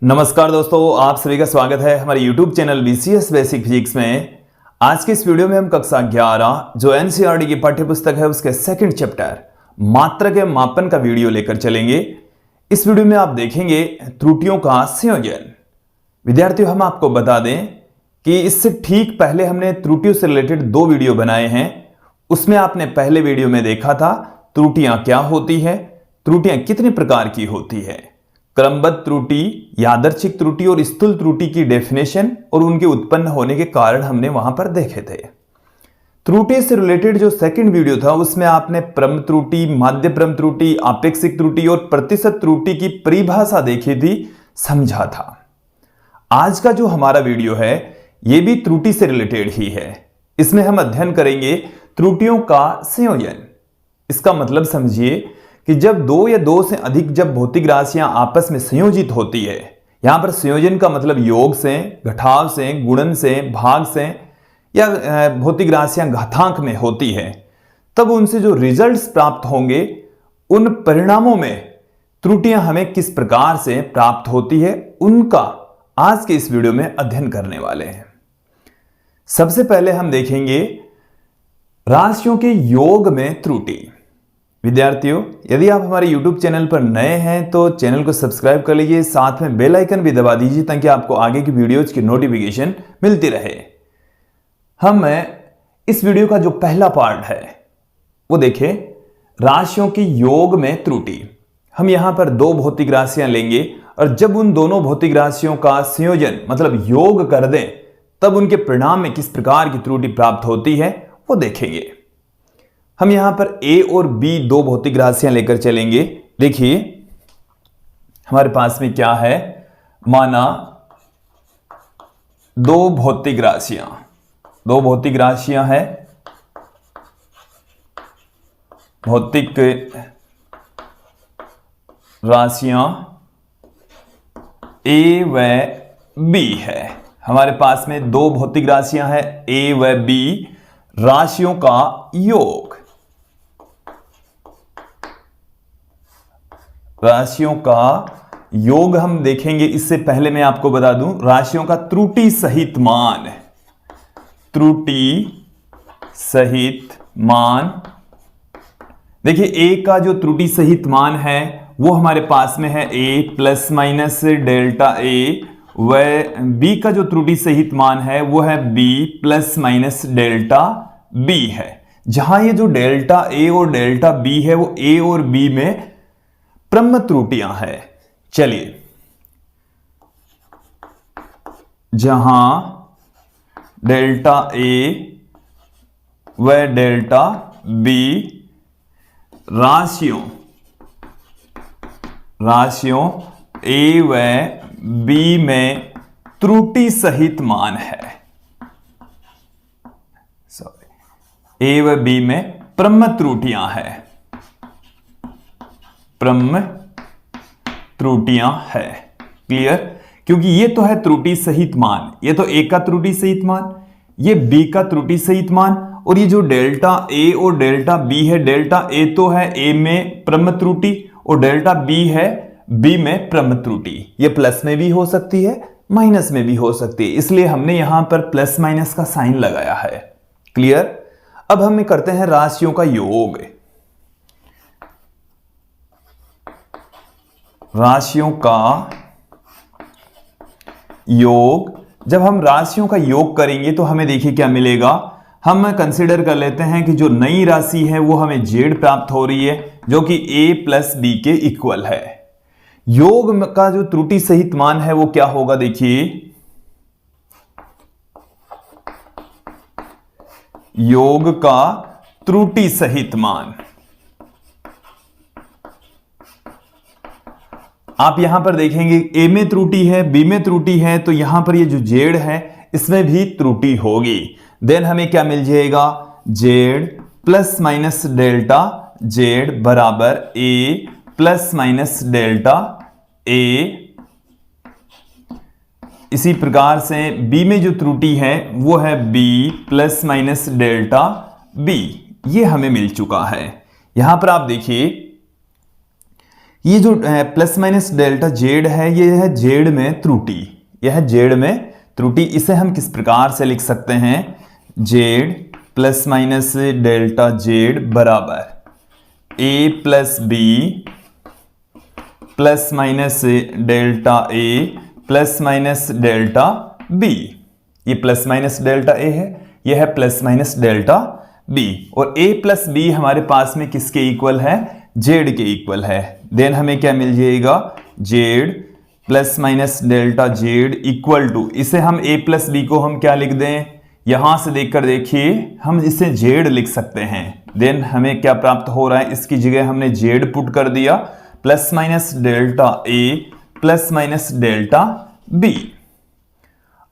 नमस्कार दोस्तों, आप सभी का स्वागत है हमारे YouTube channel BCS basic physics में। आज के इस वीडियो में हम कक्षा 11 जो NCERT की पाठ्यपुस्तक है उसके सेकंड चैप्टर मात्रा के मापन का वीडियो लेकर चलेंगे। इस वीडियो में आप देखेंगे त्रुटियों का संयोजन। विद्यार्थियों, हम आपको बता दें कि इससे ठीक पहले हमने त्रुटियों से रिलेटेड 2 वीडियो बनाए हैं। उसमें आपने पहले वीडियो में देखा था त्रुटियां क्या होती है, त्रुटियां कितने प्रकार की होती है, क्रमबद्ध त्रुटि, यादृच्छिक त्रुटि और स्थूल त्रुटि की डेफिनेशन और उनके उत्पन्न होने के कारण हमने वहां पर देखे थे। त्रुटि से रिलेटेड जो सेकंड वीडियो था उसमें आपने प्रम त्रुटि, माध्य प्रम त्रुटि, आपेक्षिक त्रुटि और प्रतिशत त्रुटि की परिभाषा देखी थी, समझा था। आज का जो हमारा वीडियो है यह भी त्रुटि से रिलेटेड ही है। इसमें हम अध्ययन करेंगे त्रुटियों का संयोजन। इसका मतलब समझिए कि जब 2 या 2 से अधिक जब भौतिक राशियां आपस में संयोजित होती है, यहां पर संयोजन का मतलब योग से, घटाव से, गुणन से, भाग से या भौतिक राशियां घातांक में होती है, तब उनसे जो रिजल्ट्स प्राप्त होंगे उन परिणामों में त्रुटियां हमें किस प्रकार से प्राप्त होती है उनका आज के इस वीडियो में अध्ययन करने वाले हैं। सबसे पहले हम देखेंगे राशियों के योग में त्रुटि। विद्यार्थियों, यदि आप हमारे YouTube चैनल पर नए हैं तो चैनल को सब्सक्राइब कर लीजिए, साथ में बेल आइकन भी दबा दीजिए ताकि आपको आगे की वीडियोज की नोटिफिकेशन मिलती रहे। हम इस वीडियो का जो पहला पार्ट है वो देखें, राशियों के योग में त्रुटि। हम यहां पर 2 भौतिक राशियां लेंगे और जब उन दोनों भौतिक राशियों का संयोजन मतलब योग कर दें तब उनके परिणाम में किस प्रकार की त्रुटि प्राप्त होती है वो देखेंगे। हम यहां पर A और B 2 भौतिक राशियां लेकर चलेंगे। देखिए हमारे पास में क्या है, माना 2 भौतिक राशियां हैं, भौतिक राशियां A व B है। हमारे पास में 2 भौतिक राशियां हैं A व B, राशियों का योग, राशियों का योग हम देखेंगे। इससे पहले मैं आपको बता दूं राशियों का त्रुटि सहित मान, त्रुटि सहित मान। देखिए A का जो त्रुटि सहित मान है वो हमारे पास में है A plus minus delta A, व B का जो त्रुटि सहित मान है वो है B plus minus delta B है। जहां ये जो डेल्टा A और डेल्टा B है वो A और B में प्रम त्रुटियां है। चलिए, जहां डेल्टा A व डेल्टा B राशियों A व B में त्रुटि सहित मान है, A व B में प्रम त्रुटियां है, प्रम त्रुटियां है। क्लियर? क्योंकि ये तो है त्रुटि सहित मान, ये तो A का त्रुटि सहित मान, ये B का त्रुटि सहित मान, और ये जो डेल्टा A और डेल्टा B है, डेल्टा A तो है A में प्रम त्रुटि और डेल्टा B है B में प्रम त्रुटि। ये प्लस में भी हो सकती है, माइनस में भी हो सकती है, इसलिए हमने यहां पर प्लस माइनस का साइन लगाया है। क्लियर? अब हम करते हैं राशियों का योग। राशियों का योग, जब हम राशियों का योग करेंगे तो हमें देखिए क्या मिलेगा। हम कंसीडर कर लेते हैं कि जो नई राशि है वो हमें Z प्राप्त हो रही है जो कि A प्लस B के इक्वल है। योग का जो त्रुटि सहित मान है वो क्या होगा, देखिए योग का त्रुटि सहित मान। आप यहां पर देखेंगे A में त्रुटि है, B में त्रुटि है, तो यहां पर ये जो Z है इसमें भी त्रुटि होगी। देन हमें क्या मिल जाएगा, Z plus minus delta Z बराबर A plus minus delta A। इसी प्रकार से B में जो त्रुटि है वो है B plus minus delta B। ये हमें मिल चुका है। यहां पर आप देखिए ये जो प्लस माइनस डेल्टा जेड है, ये है जेड में त्रुटि, यह है जेड में त्रुटि। इसे हम किस प्रकार से लिख सकते हैं, Z plus minus delta Z बराबर A plus B plus minus delta A plus minus delta B. ये प्लस माइनस डेल्टा ए है, यह है प्लस माइनस डेल्टा बी, और a प्लस बी हमारे पास में किसके इक्वल है, जेड के इक्वल है। देन हमें क्या मिल जाएगा, Z plus minus delta Z equal to, इसे हम a प्लस बी को हम क्या लिख दें, यहां से देखकर देखिए हम इसे जेड लिख सकते हैं। देन हमें क्या प्राप्त हो रहा है, इसकी जगह हमने जेड पुट कर दिया, plus minus delta A plus minus delta B.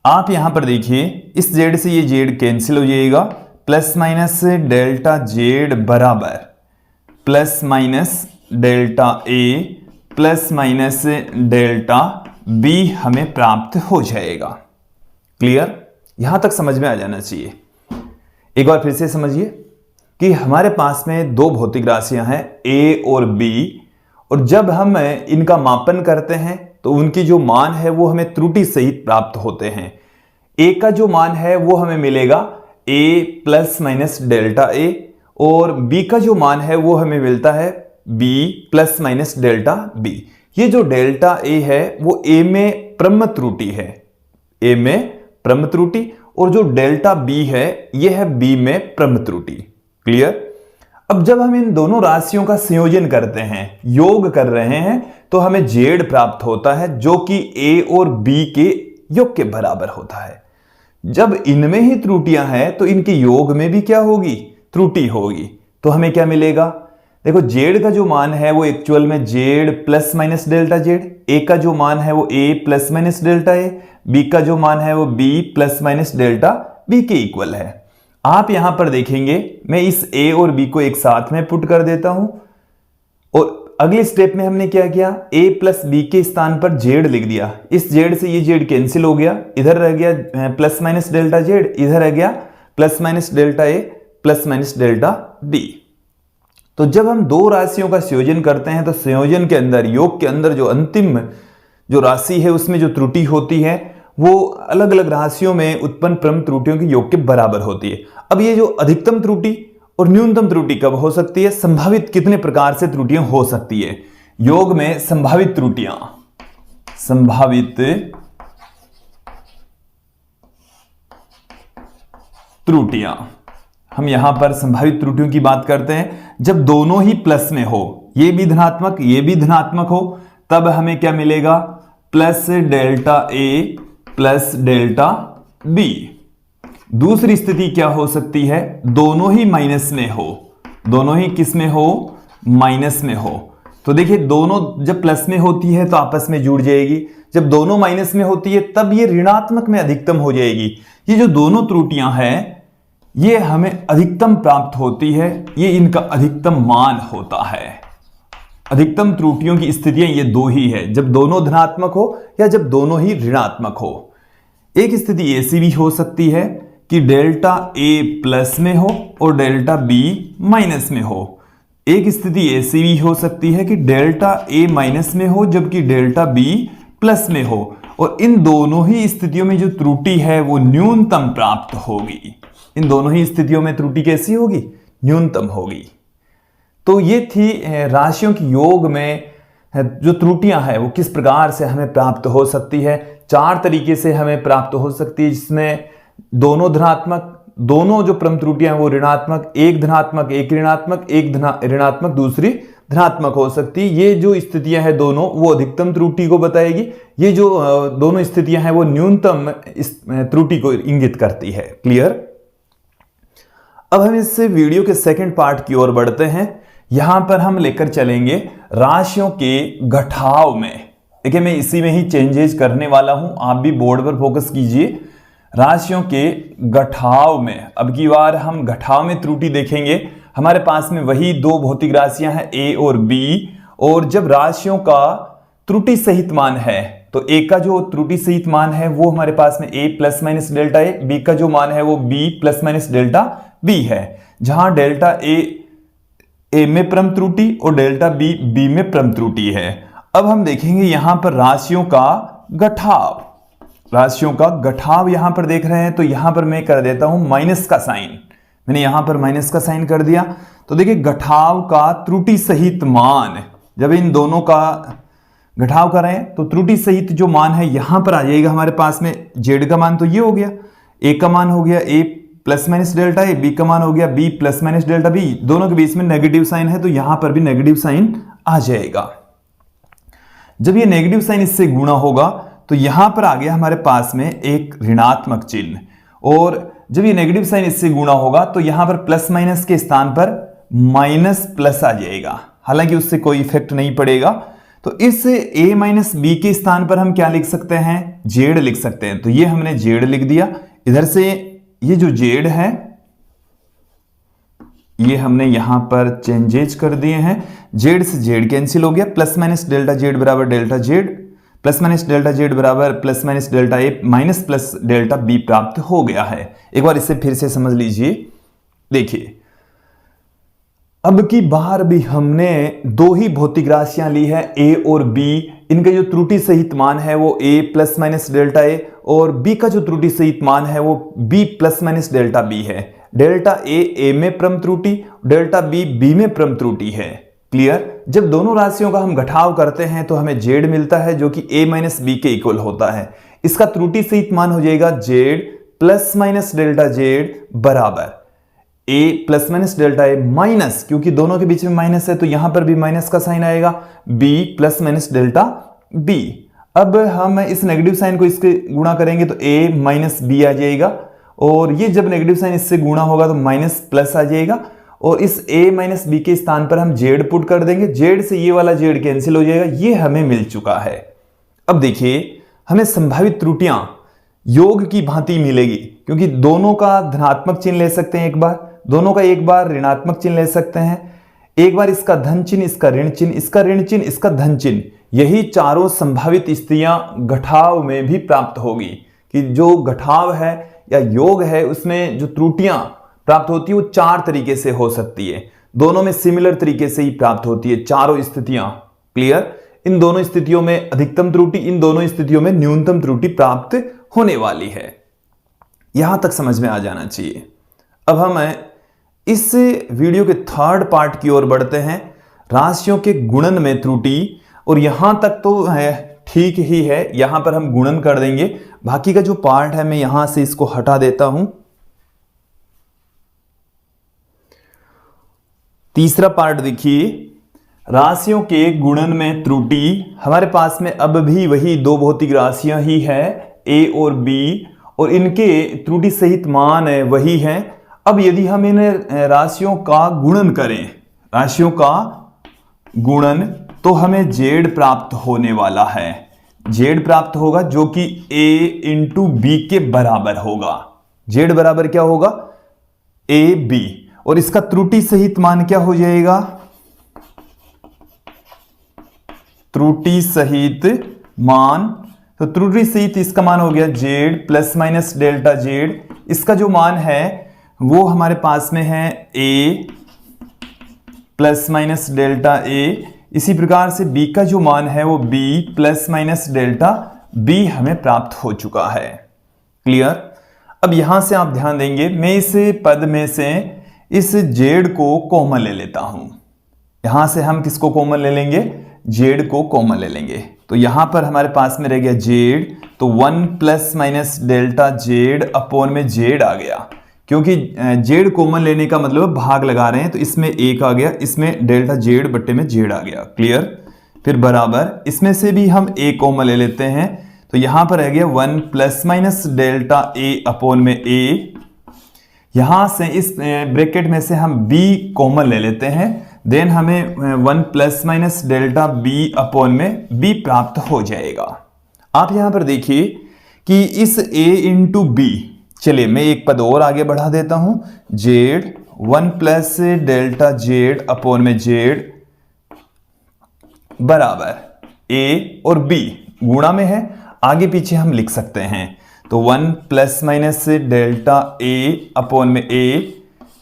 आप यहां पर देखिए इस जेड से ये जेड कैंसिल हो जाएगा, प्लस माइनस डेल्टा जेड बराबर plus minus delta A plus minus delta B हमें प्राप्त हो जाएगा। क्लियर, यहां तक समझ में आ जाना चाहिए। एक बार फिर से समझिए कि हमारे पास में दो भौतिक राशियां हैं a और b, और जब हम इनका मापन करते हैं तो उनकी जो मान है वो हमें त्रुटि सहित प्राप्त होते हैं। a का जो मान है वो हमें मिलेगा a plus minus delta A, और b का जो मान है वो हमें मिलता है b plus minus delta b। ये जो डेल्टा a है वो a में प्रम त्रुटि है, a में प्रम त्रुटि, और जो डेल्टा b है यह है b में प्रम त्रुटि। क्लियर। अब जब हम इन दोनों राशियों का संयोजन करते हैं, योग कर रहे हैं, तो हमें जेड प्राप्त होता है जो कि a और b के योग के बराबर होता है। जब इनमें ही त्रुटियां हैं तो इनके योग में भी क्या होगी, त्रुटि होगी। तो हमें क्या मिलेगा, देखो जेड का जो मान है वो एक्चुअल में Z plus minus delta Z, A का जो मान है वो A plus minus delta A, B का जो मान है वो B plus minus delta B के इक्वल है। आप यहां पर देखेंगे मैं इस ए और बी को एक साथ में पुट कर देता हूं, और अगले स्टेप में हमने क्या किया, a प्लस बी के स्थान पर जेड लिख दिया। इस जेड से ये जेड कैंसिल हो गया, इधर रह गया प्लस माइनस डेल्टा जेड, इधर रह गया plus minus delta A plus minus delta D. तो जब हम दो राशियों का संयोजन करते हैं तो संयोजन के अंदर, योग के अंदर जो अंतिम जो राशि है उसमें जो त्रुटि होती है वो अलग अलग राशियों में उत्पन्न प्रम त्रुटियों के योग के बराबर होती है। अब ये जो अधिकतम त्रुटि और न्यूनतम त्रुटि कब हो सकती है, संभावित कितने प्रकार से त्रुटियां हो सकती है योग में, संभावित त्रुटियां, संभावित त्रुटियां, हम यहां पर संभावित त्रुटियों की बात करते हैं जब दोनों ही प्लस में हो, ये भी धनात्मक ये भी धनात्मक हो, तब हमें क्या मिलेगा, plus delta A plus delta B. दूसरी स्थिति क्या हो सकती है, दोनों ही माइनस में हो, दोनों ही किस में हो, माइनस में हो। तो देखिए दोनों जब प्लस में होती है तो आपस में जुड़ जाएगी, जब दोनों माइनस में होती है तब ये ऋणात्मक में अधिकतम हो जाएगी। ये जो दोनों त्रुटियां हैं ये हमें अधिकतम प्राप्त होती है, ये इनका अधिकतम मान होता है। अधिकतम त्रुटियों की स्थितियां ये दो ही है, जब दोनों धनात्मक हो या जब दोनों ही ऋणात्मक हो। एक स्थिति ऐसी भी हो सकती है कि डेल्टा ए प्लस में हो और डेल्टा बी माइनस में हो। एक स्थिति ऐसी भी हो सकती है कि डेल्टा ए माइनस में हो जबकि डेल्टा बी प्लस में हो, और इन दोनों ही स्थितियों में जो त्रुटि है वो न्यूनतम प्राप्त होगी। इन दोनों ही स्थितियों में त्रुटि कैसी होगी, न्यूनतम होगी। तो ये थी राशियों की योग में जो त्रुटियां हैं वो किस प्रकार से हमें प्राप्त हो सकती है। चार तरीके से हमें प्राप्त हो सकती है, जिसमें दोनों धनात्मक, दोनों जो प्रम त्रुटियां हैं वो ऋणात्मक, एक धनात्मक एक ऋणात्मक, एक ऋणात्मक दूसरी धनात्मक हो सकती है। ये जो स्थितियां हैं दोनों वो अधिकतम त्रुटि को बताएगी, ये जो दोनों स्थितियां हैं वो न्यूनतम त्रुटि को इंगित करती है। क्लियर। अब हम इस वीडियो के सेकंड पार्ट की ओर बढ़ते हैं। यहां पर हम लेकर चलेंगे राशियों के घटाव में। देखिए मैं इसी में ही चेंजेस करने वाला हूं, आप भी बोर्ड पर फोकस कीजिए। राशियों के घटाव में अब की बार हम घटाव में त्रुटि देखेंगे। हमारे पास में वही दो भौतिक राशियां हैं a और b, और जब राशियों का त्रुटि सहित मान है तो a का जो त्रुटि सहित मान है वो हमारे पास में a plus minus delta A, b का जो मान है वो b plus minus delta b है, जहां डेल्टा a ए में क्रम त्रुटि और डेल्टा बी बी में क्रम त्रुटि है। अब हम देखेंगे यहां पर राशियों का गठाव, राशियों का गठाव यहां पर देख रहे हैं, तो यहां पर मैं कर देता हूं माइनस का साइन, मैंने यहां पर माइनस का साइन कर दिया। तो देखिए गठाव का त्रुटि सहित मान, जब इन दोनों का घटाव करें तो त्रुटि सहित जो मान है यहां पर आ जाएगा हमारे पास में। जेड का मान तो ये हो गया, ए का मान हो गया A plus minus delta A, B का मान हो गया B plus minus delta B, दोनों के बीच में नेगेटिव साइन है तो यहां पर भी नेगेटिव साइन आ जाएगा। जब ये नेगेटिव साइन इससे गुणा होगा तो यहां पर आ गया हमारे पास में एक ऋणात्मक चिन्ह, और जब ये नेगेटिव साइन इससे गुणा होगा तो यहां पर प्लस माइनस के स्थान पर माइनस प्लस आ जाएगा, हालांकि उससे कोई इफेक्ट नहीं पड़ेगा। तो इस a माइनस बी के स्थान पर हम क्या लिख सकते हैं, जेड लिख सकते हैं। तो ये हमने जेड लिख दिया, इधर से ये जो जेड है ये हमने यहां पर चेंजेज कर दिए हैं, जेड से जेड कैंसिल हो गया, प्लस माइनस डेल्टा जेड बराबर delta Z, plus minus delta Z बराबर प्लस माइनस डेल्टा ए माइनस प्लस डेल्टा बी प्राप्त हो गया है। एक बार इसे फिर से समझ लीजिए। देखिए अब की बार भी हमने दो ही भौतिक राशियां ली है ए और बी, इनका जो त्रुटि सहित मान है वो a plus minus delta A और b का जो त्रुटि सहित मान है वो b plus minus delta b है। डेल्टा a में क्रम त्रुटि, डेल्टा b में क्रम त्रुटि है। क्लियर। जब दोनों राशियों का हम घटाव करते हैं तो हमें z मिलता है जो कि a माइनस बी के इक्वल होता है। इसका त्रुटि सहित मान हो जाएगा z plus minus delta z बराबर a plus minus delta A minus, क्योंकि दोनों के बीच में माइनस है तो यहां पर भी माइनस का साइन आएगा, b plus minus delta b। अब हम इस नेगेटिव साइन को इसके गुणा करेंगे तो a माइनस बी आ जाएगा, और ये जब नेगेटिव साइन इससे गुणा होगा तो माइनस प्लस आ जाएगा, और इस a माइनस बी के स्थान पर हम z पुट कर देंगे, z से ये वाला z कैंसिल हो जाएगा, ये हमें मिल चुका है। अब देखिए हमें संभावित त्रुटियां योग की भांति मिलेगी, क्योंकि दोनों का धनात्मक चिन्ह ले सकते हैं, एक बार दोनों का एक बार ऋणात्मक चिन्ह ले सकते हैं, एक बार इसका धन चिन्ह, इसका ऋण चिन्ह, इसका ऋण चिन्ह, इसका धन चिन्ह। यही चारों संभावित स्थितियां घटाव में भी प्राप्त होगी, कि जो घटाव है या योग है उसमें जो त्रुटियां प्राप्त होती है वो चार तरीके से हो सकती है, दोनों में सिमिलर तरीके से ही प्राप्त होती है चारों स्थितियां। क्लियर। इन दोनों स्थितियों में अधिकतम त्रुटि, इन दोनों स्थितियों में न्यूनतम त्रुटि प्राप्त होने वाली है। यहां तक समझ में आ जाना चाहिए। अब हम इस वीडियो के थर्ड पार्ट की ओर बढ़ते हैं, राशियों के गुणन में त्रुटि। और यहां तक तो है ठीक ही है, यहां पर हम गुणन कर देंगे, बाकी का जो पार्ट है मैं यहां से इसको हटा देता हूं। तीसरा पार्ट देखिए, राशियों के गुणन में त्रुटि। हमारे पास में अब भी वही दो भौतिक राशियां ही है a और b, और इनके त्रुटि सहित मान वही है। अब यदि हम इन राशियों का गुणन करें, राशियों का गुणन, तो हमें z प्राप्त होने वाला है। z प्राप्त होगा जो कि a इंटू बी के बराबर होगा। z बराबर क्या होगा, a b, और इसका त्रुटि सहित मान क्या हो जाएगा, त्रुटि सहित मान। तो त्रुटि सहित इसका मान हो गया z plus minus delta z। इसका जो मान है वो हमारे पास में है a plus minus delta a। इसी प्रकार से b का जो मान है वो b plus minus delta b हमें प्राप्त हो चुका है। क्लियर। अब यहां से आप ध्यान देंगे, मैं इस पद में से इस z को कॉमन ले लेता हूं। यहां से हम किसको कॉमन ले लेंगे, z को कॉमन ले लेंगे। तो यहां पर हमारे पास में रह गया z, तो 1 plus minus delta z upon में z आ गया, क्योंकि z कॉमन लेने का मतलब भाग लगा रहे हैं, तो इसमें 1 आ गया, इसमें डेल्टा z बट्टे में z आ गया। क्लियर। फिर बराबर इसमें से भी हम a कॉमन ले लेते हैं, तो यहां पर रह गया 1 plus minus delta a upon में a। यहां से इस ब्रैकेट में से हम b कॉमन ले लेते हैं, देन हमें 1 plus minus delta b upon में b प्राप्त हो जाएगा। आप यहां पर देखिए कि इस a इंटू बी, चलिए मैं एक पद और आगे बढ़ा देता हूं, z 1 plus delta z upon में z बराबर a और b गुणा में है, आगे पीछे हम लिख सकते हैं। तो 1 plus minus delta a upon में a,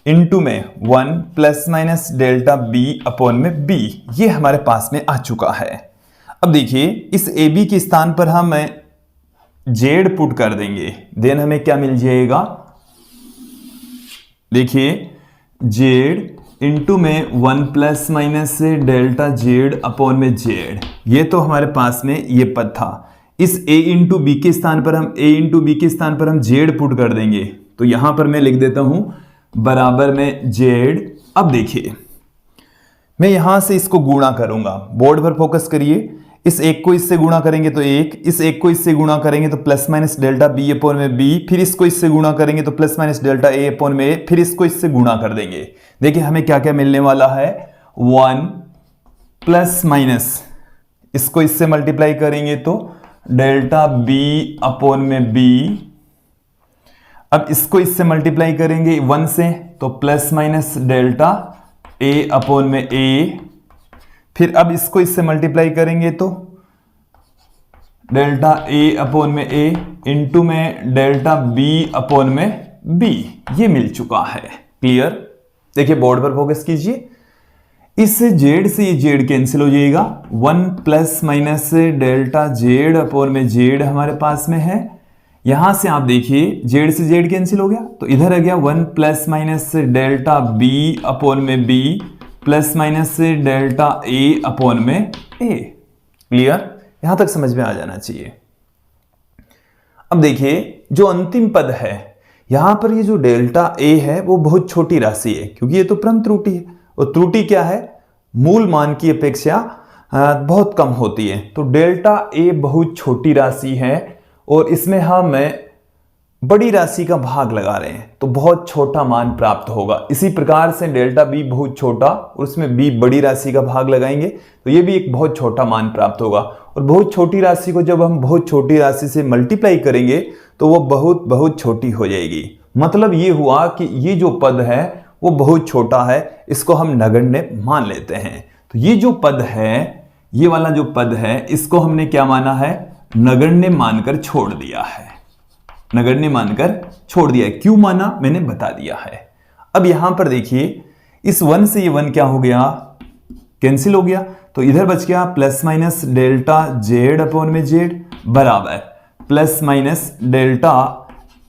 इनटू में 1 plus minus delta B upon में बी, ये हमारे पास में आ चुका है। अब देखिए इस ए बी के स्थान पर हम जेड पुट कर देंगे, देन हमें क्या मिल जाएगा, देखिए जेड इंटू में 1 plus minus delta Z upon में जेड, ये तो हमारे पास में ये पद था। इस a इंटू बी के स्थान पर हम जेड पुट कर देंगे, तो यहां पर मैं लिख देता हूं बराबर में जेड। अब देखिए मैं यहां से इसको गुणा करूंगा, बोर्ड पर फोकस करिए, इस एक को इससे गुणा करेंगे तो एक, इस एक को इससे गुणा करेंगे तो plus minus delta B upon में बी, फिर इसको इससे गुणा करेंगे तो plus minus delta A upon में ए, फिर इसको इससे गुणा कर देंगे। देखिए हमें क्या क्या मिलने वाला है, 1 प्लस माइनस, इसको इससे मल्टीप्लाई करेंगे तो डेल्टा बी अपॉन में बी, अब इसको इससे मल्टीप्लाई करेंगे 1 से तो plus minus delta A upon में ए, फिर अब इसको इससे मल्टीप्लाई करेंगे तो डेल्टा ए अपॉन में ए इंटू में डेल्टा बी अपॉन में बी, ये मिल चुका है। क्लियर? देखिए बोर्ड पर फोकस कीजिए, इस जेड से ये जेड कैंसिल हो जाएगा, 1 plus minus delta Z upon में जेड हमारे पास में है। यहां से आप देखिए जेड से जेड कैंसिल हो गया तो इधर आ गया 1 plus minus delta B upon में B plus minus delta A upon में ए। क्लियर? यहां तक समझ में आ जाना चाहिए। अब देखिए जो अंतिम पद है यहां पर ये जो डेल्टा ए है वो बहुत छोटी राशि है, क्योंकि ये तो परम त्रुटि है, और त्रुटि क्या है, मूल मान की अपेक्षा बहुत कम होती है। तो डेल्टा ए बहुत छोटी राशि है और इसमें हम बड़ी राशि का भाग लगा रहे हैं तो बहुत छोटा मान प्राप्त होगा। इसी प्रकार से डेल्टा बी बहुत छोटा और उसमें बी बड़ी राशि का भाग लगाएंगे तो ये भी एक बहुत छोटा मान प्राप्त होगा। और बहुत छोटी राशि को जब हम बहुत छोटी राशि से मल्टीप्लाई करेंगे तो वो बहुत बहुत छोटी हो जाएगी। मतलब ये हुआ कि ये जो पद है वो बहुत छोटा है, इसको हम नगण्य मान लेते हैं। तो ये जो पद है, ये वाला जो पद है, इसको हमने क्या माना है, नगण्य मानकर छोड़ दिया है। नगण्य मानकर छोड़ दिया है। क्यों माना मैंने बता दिया है। अब यहां पर देखिए इस 1 से ये 1 क्या हो गया, कैंसिल हो गया, तो इधर बच गया plus minus delta Z upon में जेड बराबर plus minus delta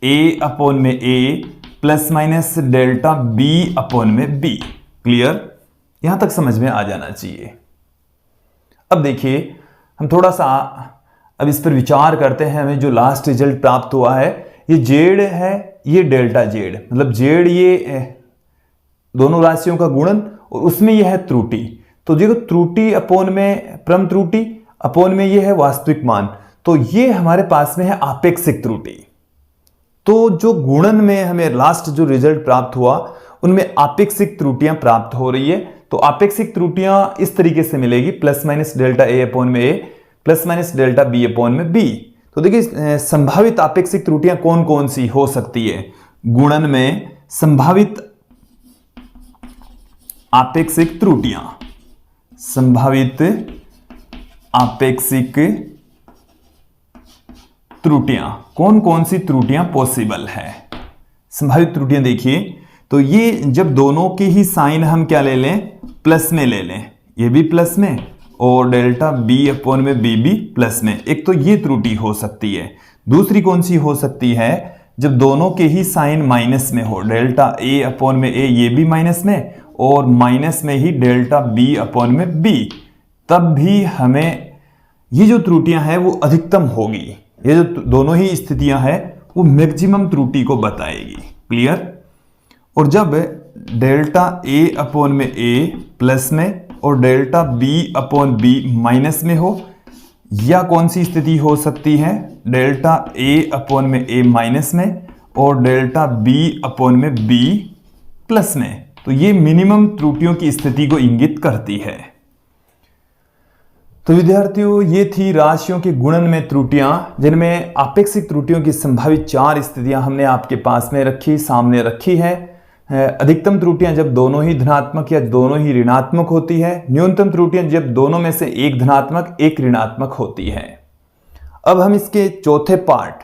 A upon में A plus minus delta B upon में बी। क्लियर? यहां तक समझ में आ जाना चाहिए। अब देखिए हम थोड़ा सा अब इस पर विचार करते हैं। हमें जो लास्ट रिजल्ट प्राप्त हुआ है, ये जेड है, ये डेल्टा जेड, मतलब जेड ये दोनों राशियों का गुणन और उसमें यह है त्रुटि। तो देखो त्रुटि अपॉन में परम त्रुटि अपॉन में ये है वास्तविक मान, तो ये हमारे पास में है आपेक्षिक त्रुटि। तो जो गुणन में हमें लास्ट जो रिजल्ट प्राप्त हुआ उनमें आपेक्षिक त्रुटियां प्राप्त हो रही है। तो आपेक्षिक त्रुटियां इस तरीके से मिलेगी, plus minus delta A upon में A plus minus delta B upon में बी। तो देखिए संभावित आपेक्षिक त्रुटियां कौन कौन सी हो सकती है गुणन में। संभावित आपेक्षिक त्रुटियां, संभावित आपेक्षिक त्रुटियां, कौन कौन सी त्रुटियां पॉसिबल है। संभावित त्रुटियां देखिए, तो ये जब दोनों की ही साइन हम क्या ले लें, प्लस में ले लें, ये भी प्लस में और डेल्टा बी अपॉन में बी भी प्लस में, एक तो ये त्रुटि हो सकती है। दूसरी कौन सी हो सकती है, जब दोनों के ही साइन माइनस में हो, डेल्टा ए अपॉन में ए ये भी माइनस में और माइनस में ही डेल्टा बी अपॉन में बी, तब भी हमें ये जो त्रुटियां हैं वो अधिकतम होगी। ये जो दोनों ही स्थितियां हैं वो मैक्सिमम त्रुटि को बताएगी। क्लियर? और जब डेल्टा ए अपॉन में ए प्लस में और delta B upon B minus में हो, या कौन सी स्थिति हो सकती है, डेल्टा ए अपॉन में ए माइनस में और डेल्टा बी अपॉन में बी प्लस में, तो ये मिनिमम त्रुटियों की स्थिति को इंगित करती है। तो विद्यार्थियों ये थी राशियों के गुणन में त्रुटियां, जिनमें आपेक्षिक त्रुटियों की संभावित 4 स्थितियां हमने आपके पास में रखी, सामने रखी है। अधिकतम त्रुटियां जब दोनों ही धनात्मक या दोनों ही ऋणात्मक होती है। न्यूनतम त्रुटियां जब दोनों में से एक धनात्मक एक ऋणात्मक होती है। अब हम इसके चौथे पार्ट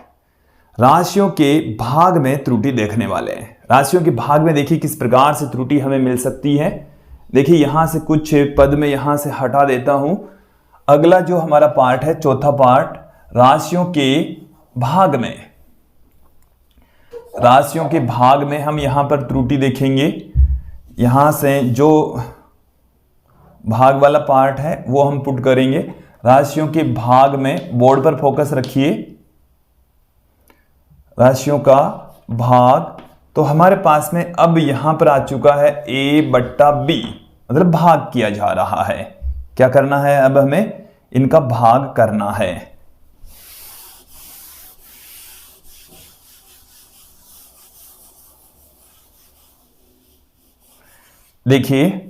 राशियों के भाग में त्रुटि देखने वाले हैं। राशियों के भाग में देखिए किस प्रकार से त्रुटि हमें मिल सकती है। देखिए यहां से कुछ पद में यहां से हटा देता हूं। अगला जो हमारा पार्ट है, चौथा पार्ट, राशियों के भाग में। राशियों के भाग में हम यहां पर त्रुटि देखेंगे। यहां से जो भाग वाला पार्ट है वो हम पुट करेंगे। राशियों के भाग में बोर्ड पर फोकस रखिए। राशियों का भाग, तो हमारे पास में अब यहां पर आ चुका है A/B, मतलब भाग किया जा रहा है। क्या करना है, अब हमें इनका भाग करना है। देखिए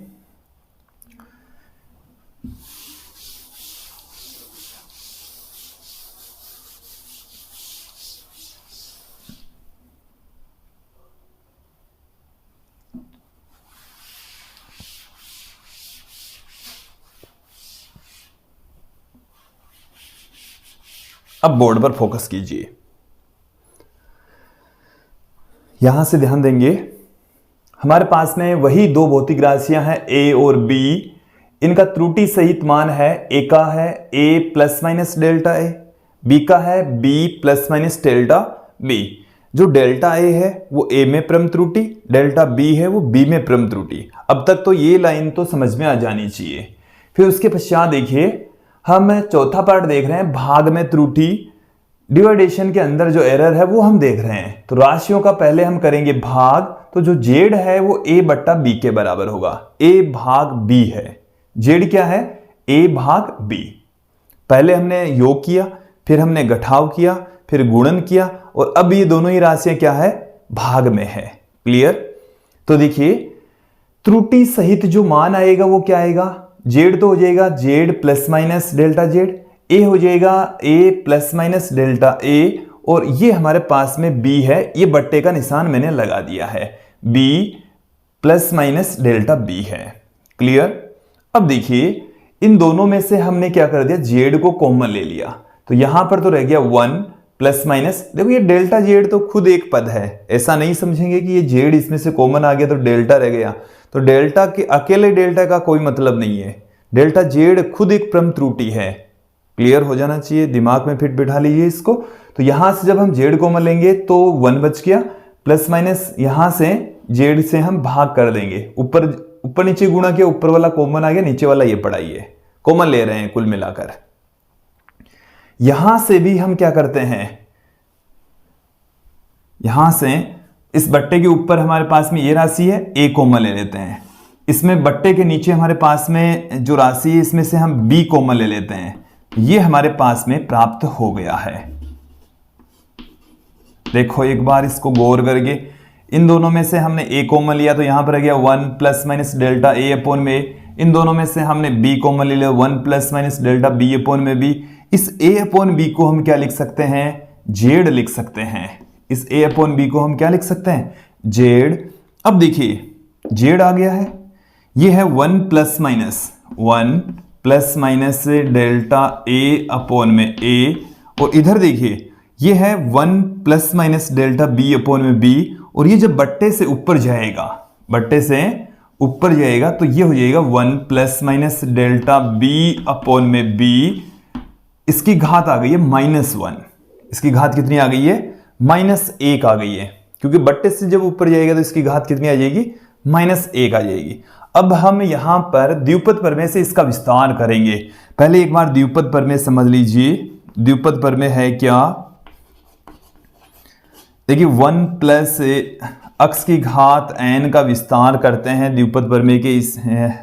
अब बोर्ड पर फोकस कीजिए। यहां से ध्यान देंगे, हमारे पास में वही दो भौतिक राशियां हैं A और B। इनका त्रुटि सहित मान है, A का है A plus minus delta A, B का है B plus minus delta B। जो डेल्टा A है वो A में परम त्रुटि, डेल्टा B है वो B में परम त्रुटि। अब तक तो ये लाइन तो समझ में आ जानी चाहिए। फिर उसके पश्चात देखिए हम चौथा पार्ट देख रहे हैं, भाग में त्रुटि, डिवाइडेशन के अंदर जो एरर है वो हम देख रहे हैं। तो राशियों का पहले हम करेंगे भाग, तो जो जेड है वो A/B के बराबर होगा। A भाग B है, जेड क्या है A भाग B। पहले हमने योग किया, फिर हमने घटाव किया, फिर गुणन किया, और अब ये दोनों ही राशियां क्या है, भाग में है। क्लियर। तो देखिए त्रुटि सहित जो मान आएगा वो क्या आएगा, जेड तो हो जाएगा Z plus minus delta Z, A हो जाएगा A plus minus delta A, और ये हमारे पास में बी है, ये बट्टे का निशान मैंने लगा दिया है, B plus minus delta B है। क्लियर। अब देखिए इन दोनों में से हमने क्या कर दिया, जेड को कॉमन ले लिया, तो यहां पर तो रह गया 1 प्लस माइनस। देखो ये डेल्टा जेड तो खुद एक पद है, ऐसा नहीं समझेंगे कि ये जेड इसमें से कॉमन आ गया तो डेल्टा रह गया। तो डेल्टा के अकेले डेल्टा का कोई मतलब नहीं है, डेल्टा जेड खुद एक परम त्रुटि है। क्लियर हो जाना चाहिए, दिमाग में फिट बिठा लीजिए इसको। तो यहां से जब हम जेड कॉमन लेंगे तो 1 बच गया, प्लस माइनस यहां से जेड से हम भाग कर देंगे, ऊपर नीचे गुणा किया, ऊपर वाला कॉमन आ गया, नीचे वाला ये पड़ा ही है, कॉमन ले रहे हैं कुल मिलाकर। यहां से भी हम क्या करते हैं, यहां से इस बट्टे के ऊपर हमारे पास में ये राशि है, ए कॉमन ले लेते हैं। इसमें बट्टे के नीचे हमारे पास में जो राशि है इसमें से हम बी कॉमन ले लेते हैं, ये हमारे पास में प्राप्त हो गया है। देखो एक बार इसको गौर करके, इन दोनों में से हमने ए कॉमन लिया तो यहां पर आ गया 1 plus minus delta A upon में, इन दोनों में से हमने बी कॉमन ले लिया 1 plus minus delta B upon में बी। इस ए अपॉन बी को हम क्या लिख सकते हैं, जेड लिख सकते हैं। इस ए अपॉन बी को हम क्या लिख सकते हैं, जेड। अब देखिए जेड आ गया है, ये है 1 plus minus delta A upon में ए, और इधर देखिए ये है 1 plus minus delta B upon में बी, और ये जब बट्टे से ऊपर जाएगा, बट्टे से ऊपर जाएगा तो ये हो जाएगा 1 plus minus delta B upon में बी। इसकी घात आ गई है -1, इसकी घात कितनी आ गई है, -1 आ गई है, क्योंकि बट्टे से जब ऊपर जाएगा तो इसकी घात कितनी आ जाएगी, -1 आ जाएगी। अब हम यहां पर द्विपद प्रमेय से इसका विस्तार करेंगे। पहले एक बार द्विपद प्रमेय समझ लीजिए। द्विपद प्रमेय है क्या, देखिए 1 प्लस अक्स की घात n का विस्तार करते हैं द्विपद प्रमेय के इस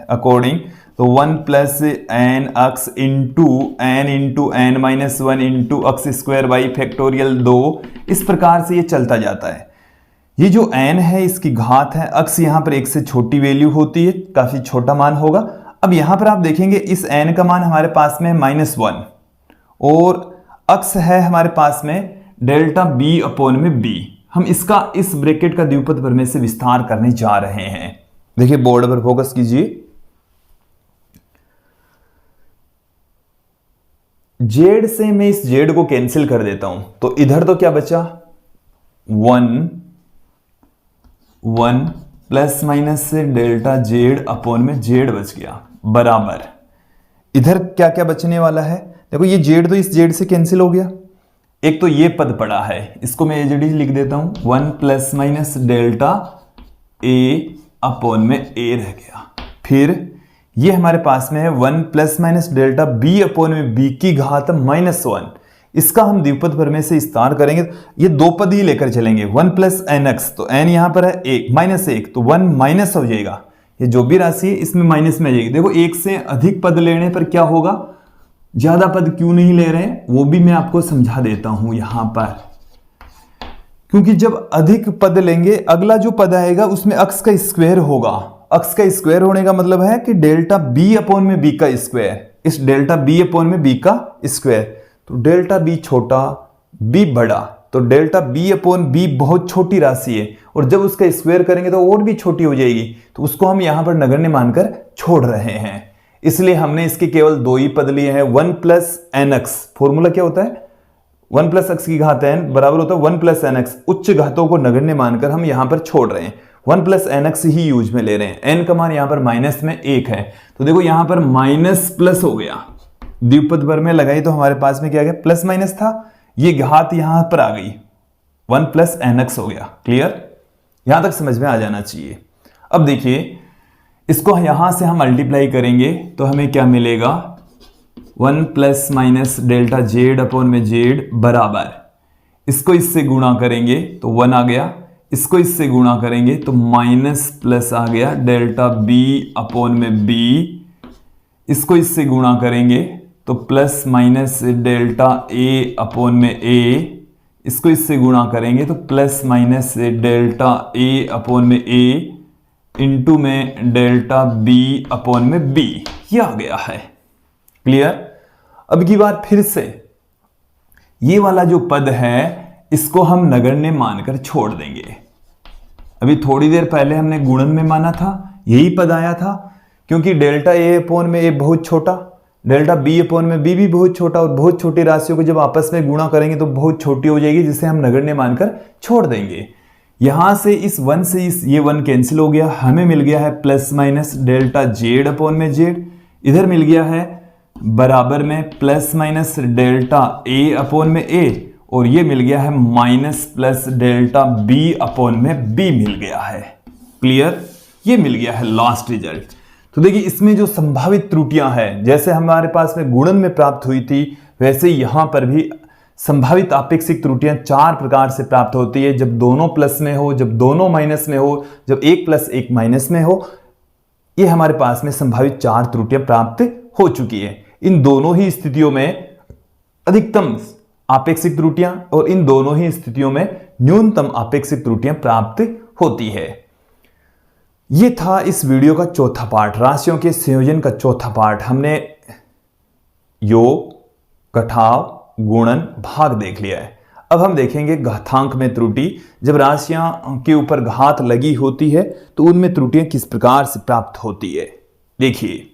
अकॉर्डिंग, तो 1 plus n x into n minus 1 into x square by factorial 2, इस प्रकार से ये चलता जाता है। ये जो n है इसकी घात है, अक्स यहां पर 1 से छोटी वैल्यू होती है, काफी छोटा मान होगा। अब यहां पर आप देखेंगे इस n का मान हमारे पास में -1, और अक्स है हमारे पास में डेल्टा b अपॉन में b। हम इसका इस ब्रैकेट का द्विपद प्रमेय से विस्तार करने जा रहे हैं। देखिए बोर्ड पर फोकस कीजिए। जेड से मैं इस जेड को कैंसिल कर देता हूं, तो इधर तो क्या बचा 1 1 प्लस माइनस से डेल्टा जेड अपॉन में जेड बच गया बराबर, इधर क्या क्या बचने वाला है, देखो ये जेड तो इस जेड से कैंसिल हो गया, एक तो ये पद पड़ा है, इसको मैं एजेडी लिख देता हूं, 1 plus minus delta A upon में ए रह गया। फिर ये हमारे पास में है 1 plus minus delta B upon में बी की घात -1, इसका हम द्विपद प्रमेय से विस्तार करेंगे, ये दो पद ही लेकर चलेंगे, 1 प्लस एन एक्स, तो एन यहां पर है एक माइनस एक, तो 1 माइनस हो जाएगा, ये जो भी राशि है इसमें माइनस में आ जाएगी। देखो एक से अधिक पद लेने पर क्या होगा, ज्यादा पद क्यों नहीं ले रहे हैं वो भी मैं आपको समझा देता हूं यहां पर, क्योंकि जब अधिक पद लेंगे अगला जो पद आएगा उसमें अक्स का स्क्वायर होगा, अक्स का स्क्वायर होने का मतलब है कि डेल्टा बी अपॉन में बी का स्क्वायर, इस डेल्टा बी अपॉन में बी का स्क्वायर, तो डेल्टा बी छोटा बी बड़ा, तो डेल्टा बी अपॉन बी बहुत छोटी राशि है और जब उसका स्क्वायर करेंगे तो और भी छोटी हो जाएगी, तो उसको हम यहां पर नगण्य मानकर छोड़ रहे हैं, इसलिए हमने इसके केवल दो ही पद लिए हैं, 1 प्लस एन एक्स, फॉर्मूला क्या होता है 1 प्लस एक्स की घात एन बराबर होता है 1 प्लस एन एक्स, उच्च घातों को नगण्य मानकर हम यहां पर छोड़ रहे हैं, 1 प्लस एन एक्स ही यूज में ले रहे हैं, एन का मान यहां पर माइनस में 1 है, तो देखो यहां पर माइनस प्लस हो गया, द्विपद पर में लगाई तो हमारे पास में क्या गया प्लस माइनस था, ये घात यहां पर आ गई 1 प्लस एन एक्स हो गया, क्लियर, यहां तक समझ में आ जाना चाहिए। अब देखिए इसको यहां से हम मल्टीप्लाई करेंगे तो हमें क्या मिलेगा, 1 plus minus delta Z upon में जेड बराबर, इसको इससे गुणा करेंगे तो 1 आ गया, इसको इससे गुणा करेंगे तो माइनस प्लस आ गया डेल्टा बी अपॉन में बी, इसको इससे गुणा करेंगे तो plus minus delta A upon में ए, इसको इससे गुणा करेंगे तो plus minus delta A upon में ए इंटू में डेल्टा बी अपॉन में बी, ये आ गया है, क्लियर। अब की बार फिर से ये वाला जो पद है इसको हम नगण्य मानकर छोड़ देंगे, अभी थोड़ी देर पहले हमने गुणन में माना था, यही पद आया था, क्योंकि डेल्टा ए अपॉन में ए बहुत छोटा, डेल्टा बी अपॉन में बी भी बहुत छोटा, और बहुत छोटी राशियों को जब आपस में गुणा करेंगे तो बहुत छोटी हो जाएगी, जिसे हम नगण्य मानकर छोड़ देंगे। यहां से इस 1 से ये 1 कैंसिल हो गया, हमें मिल गया है plus minus delta Z upon में जेड, इधर मिल गया है बराबर में plus minus delta A upon में ए, और ये मिल गया है minus plus delta B upon में बी मिल गया है, क्लियर, ये मिल गया है लास्ट रिजल्ट। तो देखिए इसमें जो संभावित त्रुटियां हैं, जैसे हमारे पास में गुणन में प्राप्त हुई थी वैसे यहां पर भी संभावित आपेक्षिक त्रुटियां 4 प्रकार से प्राप्त होती है, जब दोनों प्लस में हो, जब दोनों माइनस में हो, जब 1 प्लस 1 माइनस में हो, ये हमारे पास में संभावित 4 त्रुटियां प्राप्त हो चुकी है। इन दोनों ही स्थितियों में अधिकतम आपेक्षिक त्रुटियां और इन दोनों ही स्थितियों में न्यूनतम आपेक्षिक त्रुटियां प्राप्त होती है। यह था इस वीडियो का चौथा पार्ट, राशियों के संयोजन का चौथा पार्ट। हमने योग, घटाव, गुणन, भाग देख लिया है। अब हम देखेंगे घातांक में त्रुटि। जब राशियां के ऊपर घात लगी होती है तो उनमें त्रुटियां किस प्रकार से प्राप्त होती है, देखिए।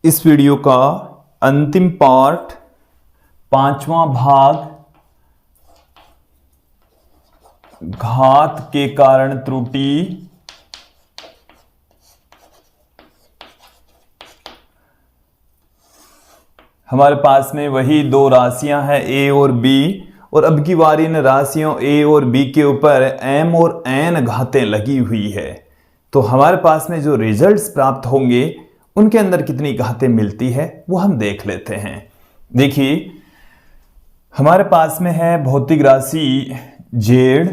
इस वीडियो का अंतिम पार्ट 5वां भाग, घात के कारण त्रुटि, हमारे पास में वही 2 राशियां हैं ए और बी, और अब की बार इन राशियों ए और बी के ऊपर एम और एन घातें लगी हुई है। तो हमारे पास में जो रिजल्ट्स प्राप्त होंगे उनके अंदर कितनी घातें मिलती है वो हम देख लेते हैं। देखिए हमारे पास में है भौतिक राशि जेड,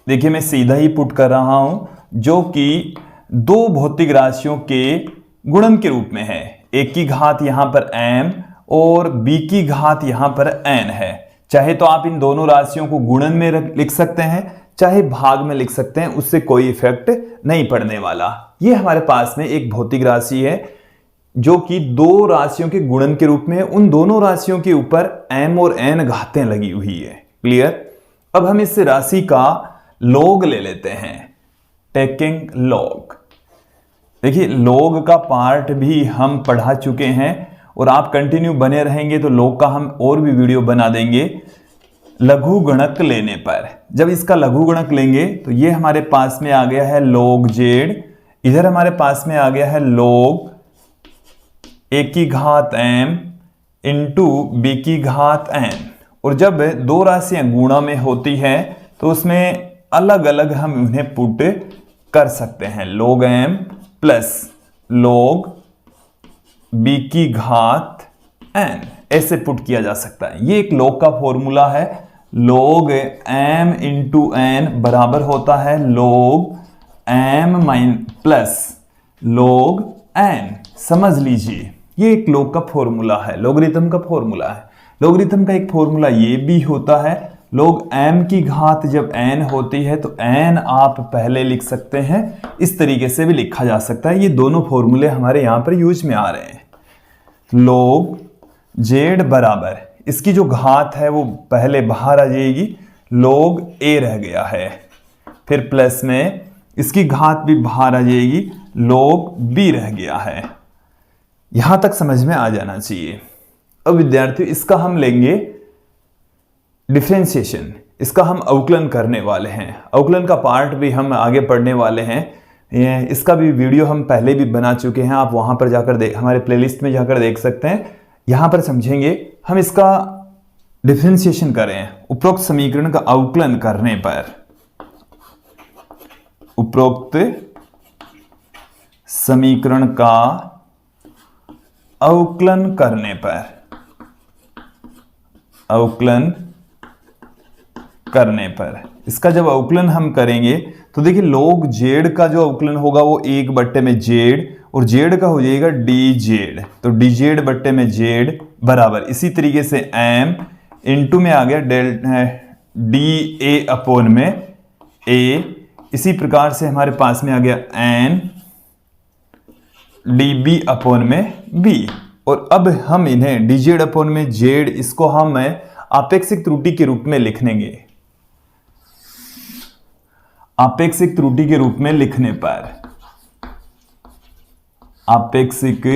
देखिए मैं सीधा ही पुट कर रहा हूं, जो कि 2 भौतिक राशियों के गुणन के रूप में है। एक की घात यहां पर m और b की घात यहां पर n है। चाहे तो आप इन दोनों राशियों को गुणन में लिख सकते हैं, चाहे भाग में लिख सकते हैं, उससे कोई इफेक्ट नहीं पड़ने वाला। ये हमारे पास में एक भौतिक राशि है जो कि 2 राशियों के गुणन के रूप में, उन दोनों राशियों के ऊपर m और n घातें लगी हुई है, क्लियर। अब हम इस राशि का लॉग ले लेते हैं, टेकिंग लॉग। देखिए लॉग का पार्ट भी हम पढ़ा चुके हैं और आप कंटिन्यू बने रहेंगे तो लॉग का हम और भी वीडियो बना देंगे। लघुगणक लेने पर, जब इसका लघुगणक लेंगे तो ये हमारे पास में आ गया है log z, इधर हमारे पास में आ गया है log a की घात m इंटू b की घात n। और जब दो राशियां गुणा में होती है तो उसमें अलग अलग हम उन्हें पुट कर सकते हैं, log m plus log b की घात n, ऐसे पुट किया जा सकता है। ये एक log का फॉर्मूला है, log m इंटू n बराबर होता है log m plus log n। समझ लीजिए ये एक log का फॉर्मूला है, लोगरिथम का फॉर्मूला है। लोगरिथम का एक फॉर्मूला ये भी होता है, log m की घात जब n होती है तो n आप पहले लिख सकते हैं, इस तरीके से भी लिखा जा सकता है। ये दोनों फॉर्मूले हमारे यहां पर यूज में आ रहे हैं। log z बराबर, इसकी जो घात है वो पहले बाहर आ जाएगी, log a रह गया है, फिर प्लस में इसकी घात भी बाहर आ जाएगी, log b रह गया है। यहां तक समझ में आ जाना चाहिए। अब विद्यार्थियों इसका हम लेंगे डिफरेंशिएशन, इसका हम अवकलन करने वाले हैं। अवकलन का पार्ट भी हम आगे पढ़ने वाले हैं, इसका भी वीडियो हम पहले भी बना चुके हैं, आप वहां पर जाकर हमारे प्लेलिस्ट में जाकर देख सकते हैं। यहां पर समझेंगे हम इसका डिफरेंशिएशन करें उपरोक्त समीकरण का अवकलन करने पर, उपरोक्त समीकरण का अवकलन करने पर, अवकलन करने पर इसका जब अवकलन हम करेंगे तो देखिए log z का जो अवकलन होगा वो 1/z और z का हो जाएगा dz, तो dz बट्टे में z बराबर, इसी तरीके से m इंटू में आ गया dA अपॉन में a, इसी प्रकार से हमारे पास में आ गया n dB अपॉन में b। और अब हम इन्हें dz अपॉन में z, इसको हम आपेक्षिक त्रुटि के रूप में लिख लेंगे। आपेक्षिक त्रुटि के रूप में लिखने पर, आपेक्षिक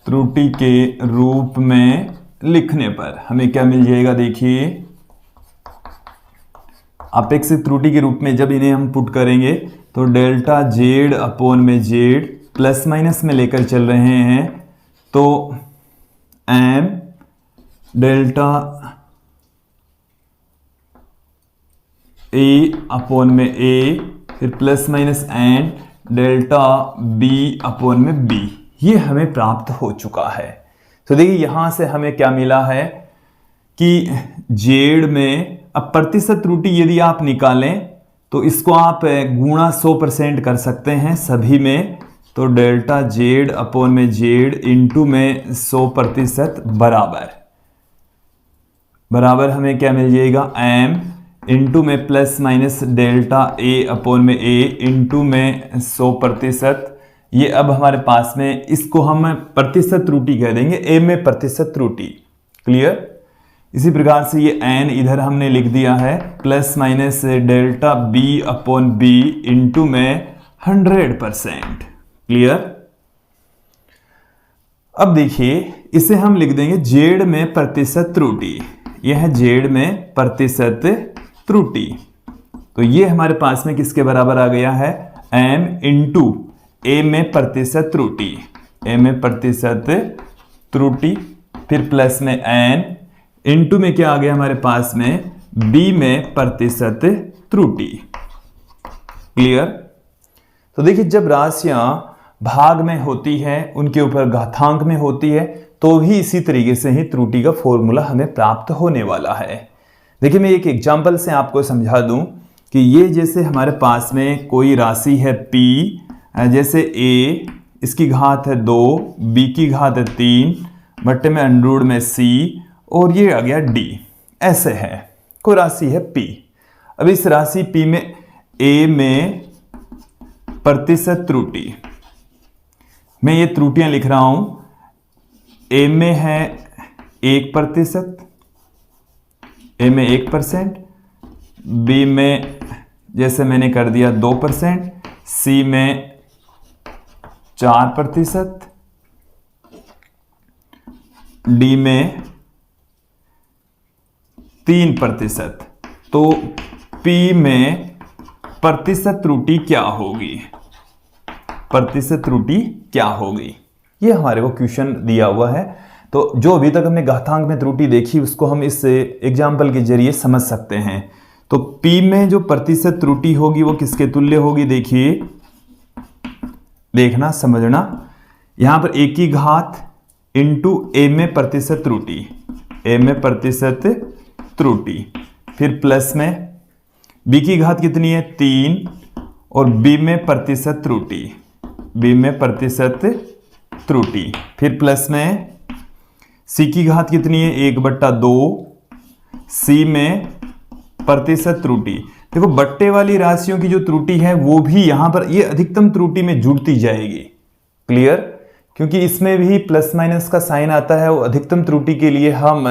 त्रुटि के रूप में लिखने पर हमें क्या मिल जाएगा, देखिए आपेक्षिक त्रुटि के रूप में जब इन्हें हम पुट करेंगे तो डेल्टा z अपॉन में z प्लस माइनस में लेकर चल रहे हैं, तो m डेल्टा a अपॉन में a, फिर plus minus n delta b upon में b, ये हमें प्राप्त हो चुका है। तो देखिए यहां से हमें क्या मिला है कि z में अब प्रतिशत त्रुटि यदि आप निकालें तो इसको आप गुणा 100% कर सकते हैं सभी में, तो डेल्टा z अपॉन में z इंटू में 100% बराबर हमें क्या मिल जाएगा, m इंटू में plus minus delta a upon में a इंटू में 100%। ये अब हमारे पास में इसको हम प्रतिशत त्रुटि कह देंगे, a में प्रतिशत त्रुटि, क्लियर। इसी प्रकार से ये n इधर हमने लिख दिया है plus minus delta b upon b into में 100%, क्लियर। अब देखिए इसे हम लिख देंगे z में प्रतिशत त्रुटि, यह है z में प्रतिशत त्रुटि। तो ये हमारे पास में किसके बराबर आ गया है, m इंटू a में प्रतिशत त्रुटि, a में प्रतिशत त्रुटि, फिर प्लस में n इंटू में क्या आ गया हमारे पास में b में प्रतिशत त्रुटि, क्लियर। तो देखिए जब राशियां भाग में होती है, उनके ऊपर घातांक में होती है, तो भी इसी तरीके से ही त्रुटि का फॉर्मूला हमें प्राप्त होने वाला है। देखिए मैं एक एग्जांपल से आपको समझा दूं कि ये जैसे हमारे पास में कोई राशि है p, जैसे a इसकी घात है 2, b की घात है 3 बट्टे में अंडर में c, और ये आ गया d, ऐसे है कोई राशि है p। अब इस राशि p में a में प्रतिशत त्रुटि, मैं ये त्रुटियां लिख रहा हूं, a में है 1%, a में 1%, b में जैसे मैंने कर दिया 2%, c में 4%, d में 3%। तो P में प्रतिशत त्रुटि क्या होगी, प्रतिशत त्रुटि क्या होगी, ये हमारे को क्वेश्चन दिया हुआ है। तो जो अभी तक हमने घातांक में त्रुटि देखी उसको हम इस एग्जाम्पल के जरिए समझ सकते हैं। तो P में जो प्रतिशत त्रुटि होगी वो किसके तुल्य होगी, देखिए, देखना समझना, यहां पर a की घात इंटू a में प्रतिशत त्रुटि, a में प्रतिशत त्रुटि, फिर प्लस में b की घात कितनी है 3 और b में प्रतिशत त्रुटि, b में प्रतिशत त्रुटि, फिर प्लस में c की घात कितनी है 1/2, c में प्रतिशत त्रुटि। देखो बट्टे वाली राशियों की जो त्रुटि है वो भी यहां पर ये अधिकतम त्रुटि में जुड़ती जाएगी। क्लियर, क्योंकि इसमें भी प्लस माइनस का साइन आता है। वो अधिकतम त्रुटि के लिए हम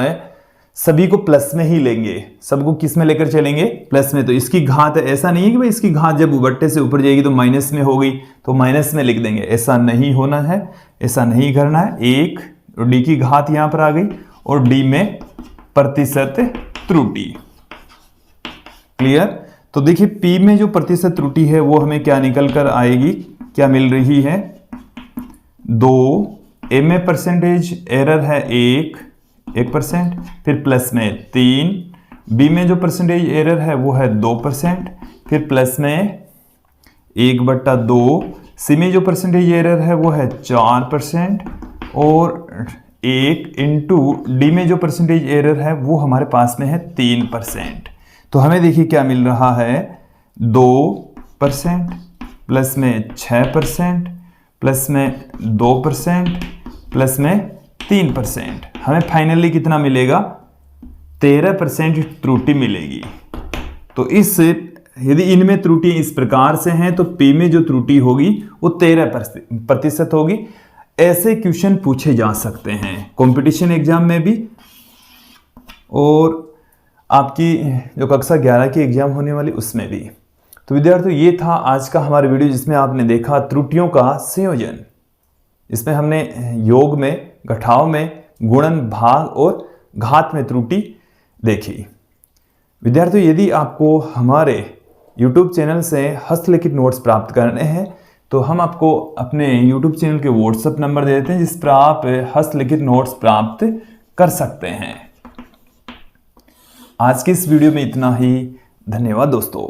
सभी को प्लस में ही लेंगे, सबको किस में लेकर चलेंगे, प्लस में। तो इसकी घात ऐसा नहीं है कि भाई इसकी घात जब बट्टे से ऊपर जाएगी तो माइनस में हो गई तो माइनस में लिख देंगे, ऐसा नहीं होना है, ऐसा नहीं करना है। 1 और डी की घात यहां पर आ गई और डी में प्रतिशत त्रुटि। क्लियर, तो देखिए P में जो प्रतिशत त्रुटि है वो हमें क्या निकल कर आएगी, क्या मिल रही है 2, A में परसेंटेज एरर है 1%, फिर प्लस में 3, B में जो परसेंटेज एरर है वो है 2%, फिर प्लस में 1/2, C में जो परसेंटेज एरर है वो है 4% और 1 इंटू डी में जो परसेंटेज एरर है वो हमारे पास में है 3%। तो हमें देखिए क्या मिल रहा है 2% प्लस में 6% प्लस में 2% प्लस में 3%, हमें फाइनली कितना मिलेगा 13% त्रुटि मिलेगी। तो इस यदि इनमें त्रुटि इस प्रकार से हैं तो P में जो त्रुटि होगी वो 13% होगी। ऐसे क्वेश्चन पूछे जा सकते हैं कंपटीशन एग्जाम में भी और आपकी जो कक्षा 11 की एग्जाम होने वाली उसमें भी। तो विद्यार्थियों ये था आज का हमारा वीडियो जिसमें आपने देखा त्रुटियों का संयोजन। इसमें हमने योग में, घटाव में, गुणन, भाग और घात में त्रुटि देखी। विद्यार्थियों यदि आपको हमारे YouTube चैनल से हस्तलिखित नोट्स प्राप्त करने हैं तो हम आपको अपने YouTube चैनल के WhatsApp नंबर दे देते हैं जिस पर आप हस्तलिखित नोट्स प्राप्त कर सकते हैं। आज की इस वीडियो में इतना ही। धन्यवाद दोस्तों।